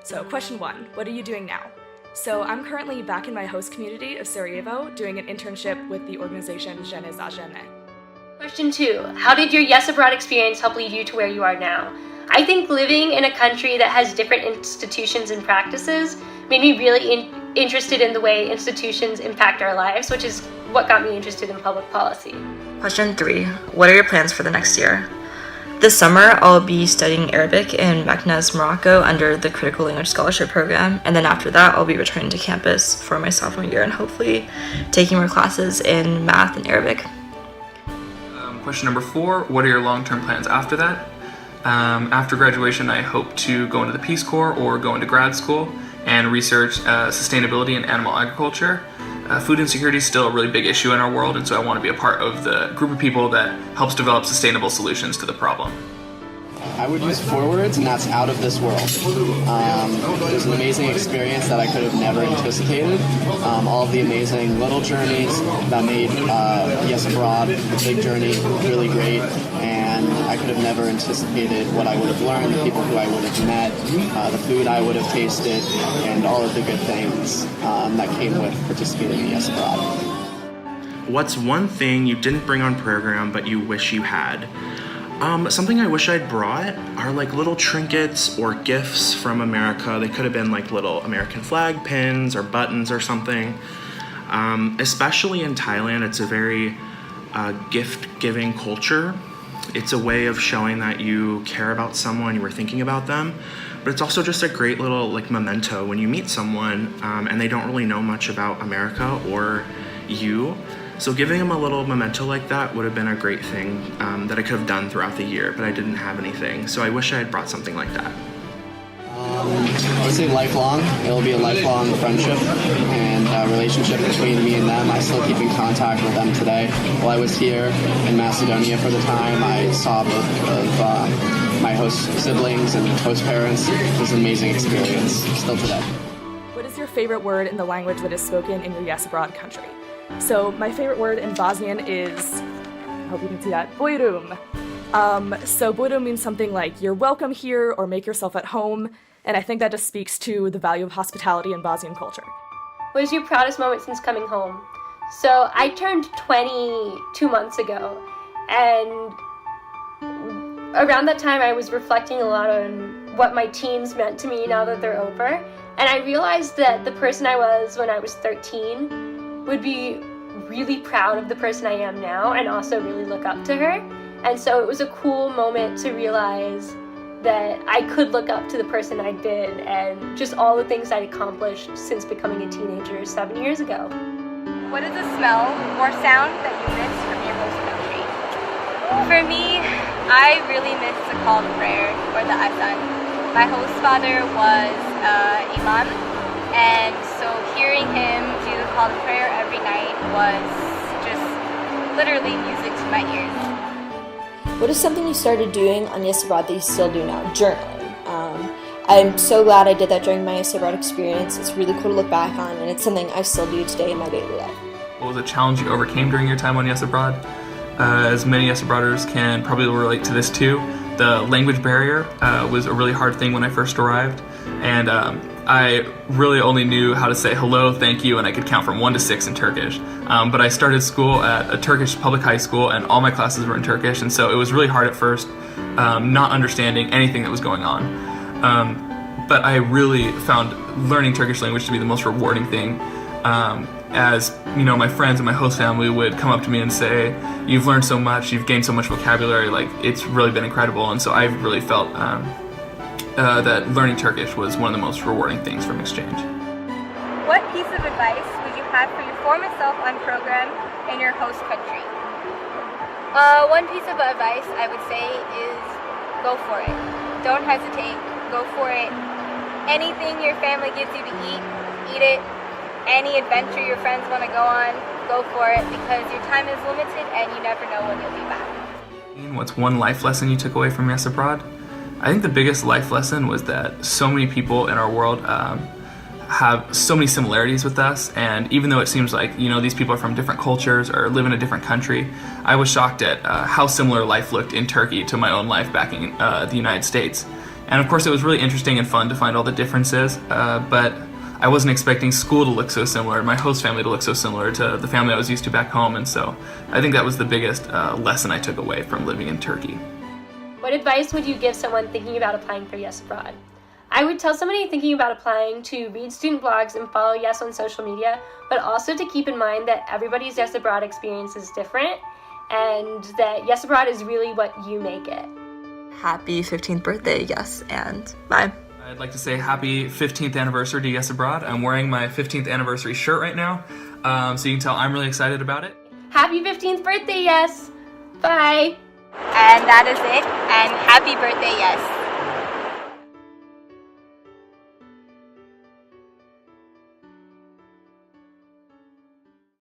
So question 1, what are you doing now? So I'm currently back in my host community of Sarajevo doing an internship with the organization Žene za žene. Question 2, how did your Yes Abroad experience help lead you to where you are now? I think living in a country that has different institutions and practices made me really interested in the way institutions impact our lives, which is what got me interested in public policy. Question 3, what are your plans for the next year? This summer, I'll be studying Arabic in Meknes, Morocco under the Critical Language Scholarship Program, and then after that, I'll be returning to campus for my sophomore year and hopefully taking more classes in math and Arabic. Question number 4, what are your long-term plans after that? After graduation, I hope to go into the Peace Corps or go into grad school and research sustainability and animal agriculture. Food insecurity is still a really big issue in our world, and so I want to be a part of the group of people that helps develop sustainable solutions to the problem. I would use 4 words, and that's out of this world. It was an amazing experience that I could have never anticipated. All of the amazing little journeys that made Yes Abroad, the big journey, really great. And I could have never anticipated what I would have learned, the people who I would have met, the food I would have tasted, and all of the good things that came with participating in Yes Abroad. What's one thing you didn't bring on program but you wish you had? Something I wish I'd brought are like little trinkets or gifts from America. They could have been like little American flag pins or buttons or something. Especially in Thailand, it's a very gift-giving culture. It's a way of showing that you care about someone, you were thinking about them. But it's also just a great little like memento when you meet someone and they don't really know much about America or you. So giving them a little memento like that would have been a great thing that I could have done throughout the year, but I didn't have anything. So I wish I had brought something like that. I would say lifelong. It'll be a lifelong friendship and relationship between me and them. I still keep in contact with them today. While I was here in Macedonia for the time, I saw both of my host siblings and host parents. It was an amazing experience, still today. What is your favorite word in the language that is spoken in your Yes Abroad country? So my favorite word in Bosnian is, I hope you can see that, bujrum. So bujrum means something like you're welcome here or make yourself at home, and I think that just speaks to the value of hospitality in Bosnian culture. What is your proudest moment since coming home? So I turned 20 2 months ago, and around that time I was reflecting a lot on what my teens meant to me now that they're over, and I realized that the person I was when I was 13 would be really proud of the person I am now and also really look up to her. And so it was a cool moment to realize that I could look up to the person I did and just all the things I'd accomplished since becoming a teenager 7 years ago. What is a smell or sound that you miss from your host country? For me, I really miss the call to prayer or the adhan. My host father was imam, and so hearing him do the call to prayer every night was just literally music to my ears. What is something you started doing on Yes Abroad that you still do now? Journaling. I'm so glad I did that during my Yes Abroad experience. It's really cool to look back on, and it's something I still do today in my daily life. What was a challenge you overcame during your time on Yes Abroad? As many Yes Abroaders can probably relate to this too, the language barrier was a really hard thing when I first arrived, and I really only knew how to say hello, thank you, and I could count from 1 to 6 in Turkish. But I started school at a Turkish public high school, and all my classes were in Turkish, and so it was really hard at first, not understanding anything that was going on. But I really found learning Turkish language to be the most rewarding thing. As you know, my friends and my host family would come up to me and say, "You've learned so much, you've gained so much vocabulary, like it's really been incredible." And so I've really felt that learning Turkish was one of the most rewarding things from exchange. What piece of advice would you have for your former self on program in your host country? One piece of advice I would say is go for it. Don't hesitate. Go for it. Anything your family gives you to eat it. Any adventure your friends want to go on, go for it, because your time is limited and you never know when you'll be back. What's one life lesson you took away from Yes Abroad? I think the biggest life lesson was that so many people in our world have so many similarities with us, and even though it seems like, you know, these people are from different cultures or live in a different country, I was shocked at how similar life looked in Turkey to my own life back in the United States. And of course, it was really interesting and fun to find all the differences, but I wasn't expecting school to look so similar, my host family to look so similar to the family I was used to back home, and so I think that was the biggest lesson I took away from living in Turkey. What advice would you give someone thinking about applying for Yes Abroad? I would tell somebody thinking about applying to read student blogs and follow Yes on social media, but also to keep in mind that everybody's Yes Abroad experience is different, and that Yes Abroad is really what you make it. Happy 15th birthday, Yes, and bye. I'd like to say happy 15th anniversary to Yes Abroad. I'm wearing my 15th anniversary shirt right now, so you can tell I'm really excited about it. Happy 15th birthday, Yes! Bye! And that is it. And happy birthday, yes.